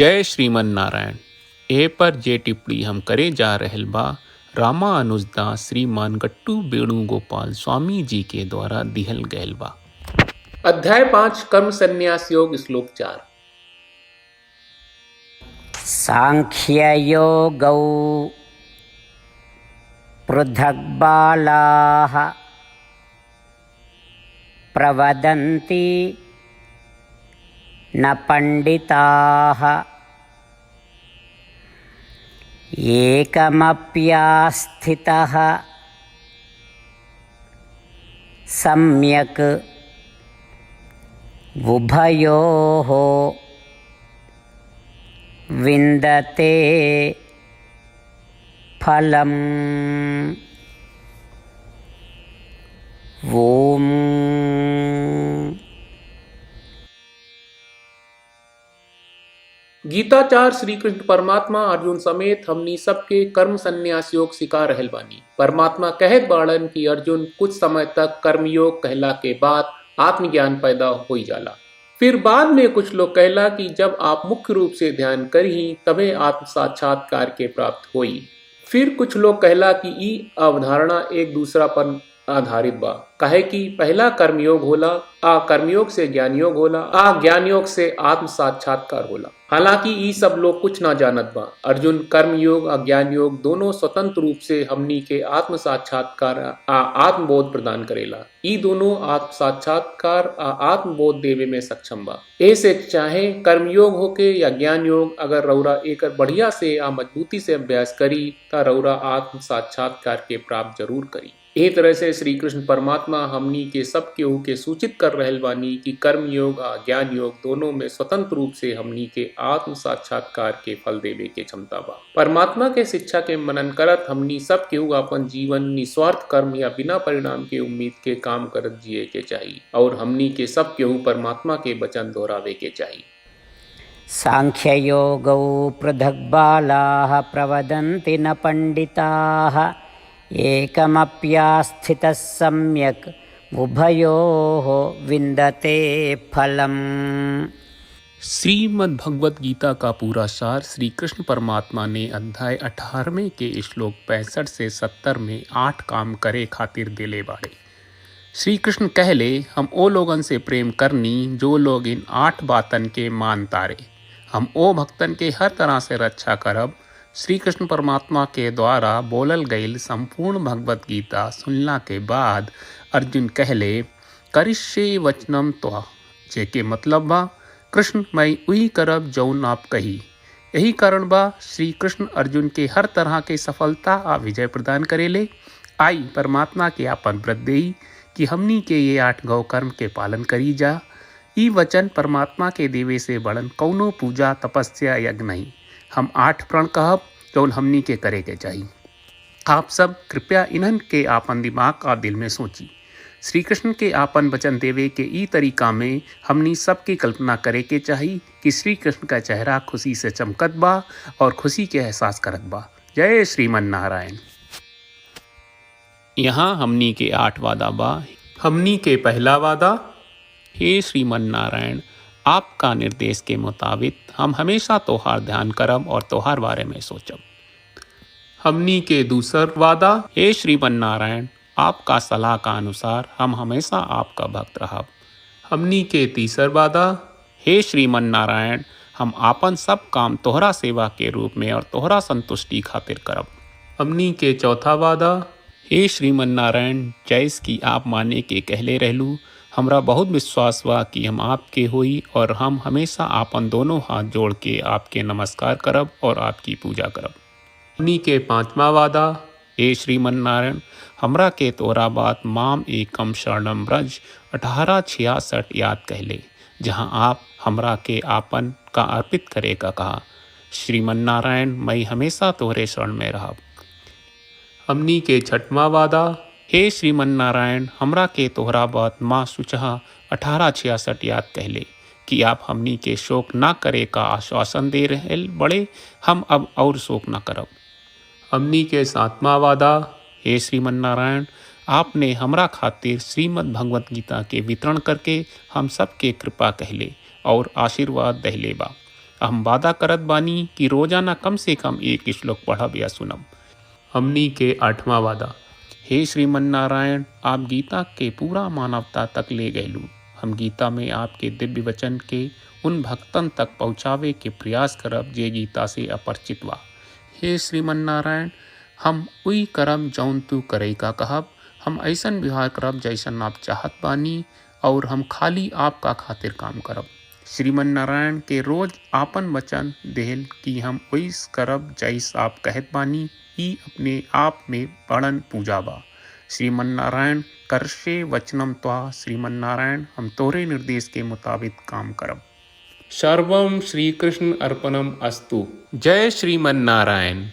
जय श्रीमन नारायण। ए पर जे टिप्पणी हम करे जा रहल बा रामानुजदास श्रीमान गट्टू वेणुगोपाल स्वामी जी के द्वारा दिहल गयल बा। अध्याय 5 कर्म संन्यास योग श्लोक 4। सांख्ययोगौ पृथग्बालाः प्रवदन्ति न पंडिताः एकमप्यास्थितः सम्यक् उभयोः विन्दते फलम्। ओम। गीताचार्य श्री कृष्ण परमात्मा अर्जुन समेत हमनी सबके कर्म संन्यास योग सिखा रहल बानी। परमात्मा कहत बाड़न कि अर्जुन कुछ समय तक कर्मयोग कहला के बाद आत्मज्ञान पैदा हो जाला। फिर बाद में कुछ लोग कहला कि जब आप मुख्य रूप से ध्यान करही तबे आत्म साक्षात्कार के प्राप्त होई। फिर कुछ लोग कहला कि ई अवधारणा एक दूसरा पर आधारित बा, काहे कि पहला कर्मयोग होला, आ कर्मयोग से ज्ञान योग होला, आ ज्ञान योग से आत्म साक्षात्कार होला। हालांकि ई सब लोग कुछ ना जानत बा। अर्जुन कर्मयोग आ ज्ञान योग दोनों स्वतंत्र रूप से हमनी के आत्म साक्षात्कार आ आत्मबोध प्रदान करेला। ई दोनों आत्म साक्षात्कार आ आत्मबोध देवे में सक्षम बा। ऐसे चाहे कर्मयोग होके या ज्ञान योग, अगर रौरा एकर बढ़िया से आ मजबूती से अभ्यास करी ता रौरा आत्म साक्षात्कार के प्राप्त जरूर करी। एक तरह से श्री कृष्ण परमात्मा हमनी के सब केहू के सूचित कर रहल बानी कि कर्म योग आ ज्ञान योग दोनों में स्वतंत्र रूप से हमनी के आत्म साक्षात्कार के फल देवे के क्षमता बा। परमात्मा के शिक्षा के मनन करत हमनी सब केहू अपन जीवन निस्वार्थ कर्म या बिना परिणाम के उम्मीद के काम करत जिए के चाहिए, और हमनी के सब केहू परमात्मा के वचन दोहरावे के चाहिए। सांख्ययोगौ पृथग्बालाः प्रवदन्ति न पंडिताः एकमप्यास्थितः सम्यक् उभयोः विन्दते फलम्। श्रीमद् भगवत गीता का पूरा सार श्री कृष्ण परमात्मा ने अध्याय 18वें के श्लोक 65 से 70 में 8 काम करे खातिर दिले बाड़े। श्री कृष्ण कहले, हम ओ लोगन से प्रेम करनी जो लोग इन 8 बातन के मान तारे। हम ओ भक्तन के हर तरह से रक्षा करब। श्री कृष्ण परमात्मा के द्वारा बोलल गईल संपूर्ण भगवत गीता सुनला के बाद अर्जुन कहले, करिष्ये वचनम त्वा, जेके मतलब बा कृष्ण मैं उही करब जौन आप कही। यही कारण बा श्री कृष्ण अर्जुन के हर तरह के सफलता आ विजय प्रदान करेले। आई परमात्मा के आपन व्रत देई कि हमनी के ये 8 गौ कर्म के पालन करी जा। ई वचन परमात्मा के देवे से बड़न कौनो पूजा तपस्या यज्ञ नहीं। हम 8 प्रण कहब जौन हमनी के करे के चाहिए। आप सब कृपया इन्हन के आपन दिमाग और दिल में सोची। श्री कृष्ण के आपन वचन देवे के ई तरीका में हमनी सब की कल्पना करे के चाहिए कि श्री कृष्ण का चेहरा खुशी से चमकत बा और खुशी के एहसास करत बा। जय श्रीमन नारायण। यहाँ हमनी के 8 वादा बा। हमनी के पहला वादा, हे श्रीमन नारायण, आपका निर्देश के मुताबिक हम हमेशा तोहार ध्यान करब और तोहार बारे में सोचब। हमनी के दूसर वादा, हे श्रीमन नारायण, आपका सलाह का अनुसार हम हमेशा आपका भक्त रहब। हमनी के तीसर वादा, हे श्रीमन नारायण, हम आपन सब काम तोहरा सेवा के रूप में और तोहरा संतुष्टि खातिर करब। हमनी के चौथा वादा, हे श्रीमन नारायण, जैस की आप माने के कहले रहलू, हमरा बहुत विश्वास बा कि हम आपके होई और हम हमेशा आपन दोनों हाथ जोड़ के आपके नमस्कार करब और आपकी पूजा करब। हमनी के पांचवा वादा, हे श्रीमन नारायण, हमरा के तोरा बात माम एकम शरणम ब्रज 1866 याद कहले, जहां आप हमरा के आपन का अर्पित करे का कहा। श्रीमन नारायण, मैं हमेशा तोहरे शरण में रहब। हमनी के छठवां वादा, हे श्रीमन नारायण, हमरा के तोहरा बात माँ सुचहा 1866 याद कहले कि आप हमनी के शोक ना करे का आश्वासन दे रहे बड़े, हम अब और शोक ना करब। हमनी के 7वां वादा, हे श्रीमन नारायण, आपने हमरा खातिर श्रीमद् भगवत गीता के वितरण करके हम सब के कृपा कहले और आशीर्वाद दहले बा। हम वादा करत बानी कि रोजाना कम से कम एक श्लोक पढ़ब या सुनब। हमनी के 8वां वादा। हे श्रीमन नारायण, आप गीता के पूरा मानवता तक ले गयलू। हम गीता में आपके दिव्य वचन के उन भक्तन तक पहुँचावे के प्रयास करब जे गीता से अपरिचित बा। हे श्रीमन नारायण, हम उई करब जौन तू करे का कहब। हम ऐसन व्यवहार करब जैसन आप चाहत बानी और हम खाली आपका खातिर काम करब। श्रीमन नारायण के रोज आपन वचन देहल कि हम वैस करब जैस आप कहत बानी, ही अपने आप में बड़न पूजा बा। श्रीमन नारायण, करशे वचनम त्वा। श्रीमन नारायण, हम तोरे निर्देश के मुताबिक काम करब। सर्वम श्री कृष्ण अर्पणम अस्तु। जय श्रीमन नारायण।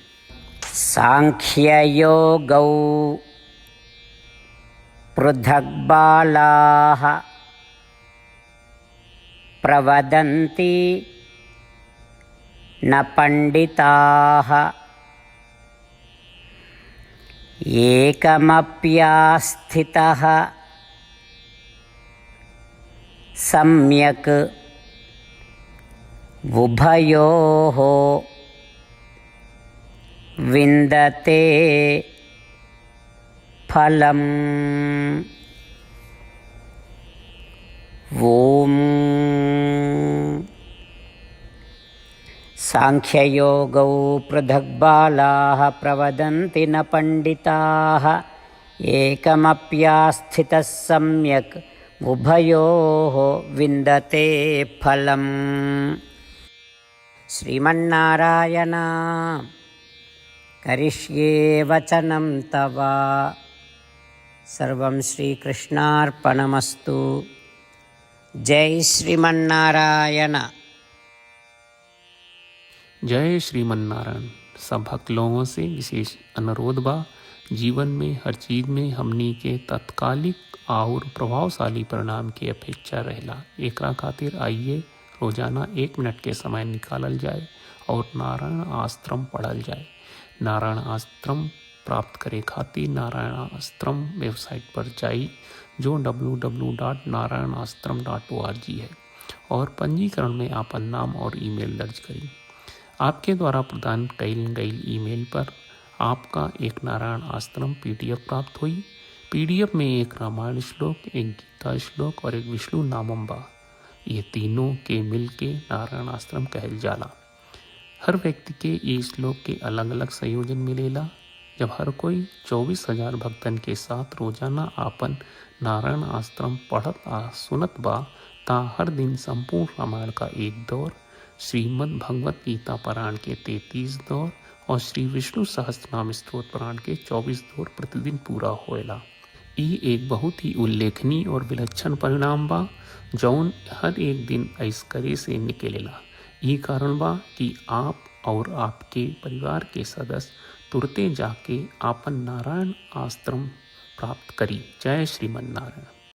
सांख्ययोगौ पृथग्बालाः प्रवदन्ति न पंडिताः। एकमप्यास्थितः सम्यक् उभयोः विन्दते फलम्। ओम सांख्ययोगौ पृथग्बालाः प्रवदन्ति न पंडिताः। एकमप्यास्थितः सम्यक् उभयोः विन्दते फलम्। श्रीमन्नारायण, करिष्ये वचनं तव। सर्वं श्रीकृष्णार्पणमस्तु। जय श्रीमन्नारायण। जय श्रीमन नारायण। सब भक्त लोगों से विशेष अनुरोध बा, जीवन में हर चीज में हमनी के तत्कालिक और प्रभावशाली परिणाम की अपेक्षा रहेला। एकरा खातिर आइए रोजाना 1 मिनट के समय निकालल जाए और नारायण आश्रम पढ़ल जाए। नारायण आश्रम प्राप्त करे खातिर नारायण आश्रम वेबसाइट पर जाई, जो www.narayanashram.org है, और पंजीकरण में आपन नाम और ईमेल दर्ज करी। आपके द्वारा प्रदान कईल गई ईमेल पर आपका एक नारायण आश्रम PDF प्राप्त हुई। PDF में एक रामायण श्लोक, एक गीता श्लोक और एक विष्णु नामम बा। ये तीनों के मिल के नारायण आश्रम कहल जाला। हर व्यक्ति के ये श्लोक के अलग अलग संयोजन मिलेला। जब हर कोई 24,000 भक्तन के साथ रोजाना आपन नारायण आश्रम पढ़त आ सुनत बा, ता हर दिन संपूर्ण रामायण का 1 दौर, श्रीमद् भगवत गीता पारायण के 33 दौर और श्री विष्णु सहस्त्रनाम स्तोत्र पारायण के 24 दौर प्रतिदिन पूरा होएला। ये एक बहुत ही उल्लेखनीय और विलक्षण परिणाम बा, जौन हर एक दिन ऐस करे से निकलेला। ये कारण बा कि आप और आपके परिवार के सदस्य तुरते जाके आपन नारायण आश्रम प्राप्त करी। जय श्रीमन नारायण।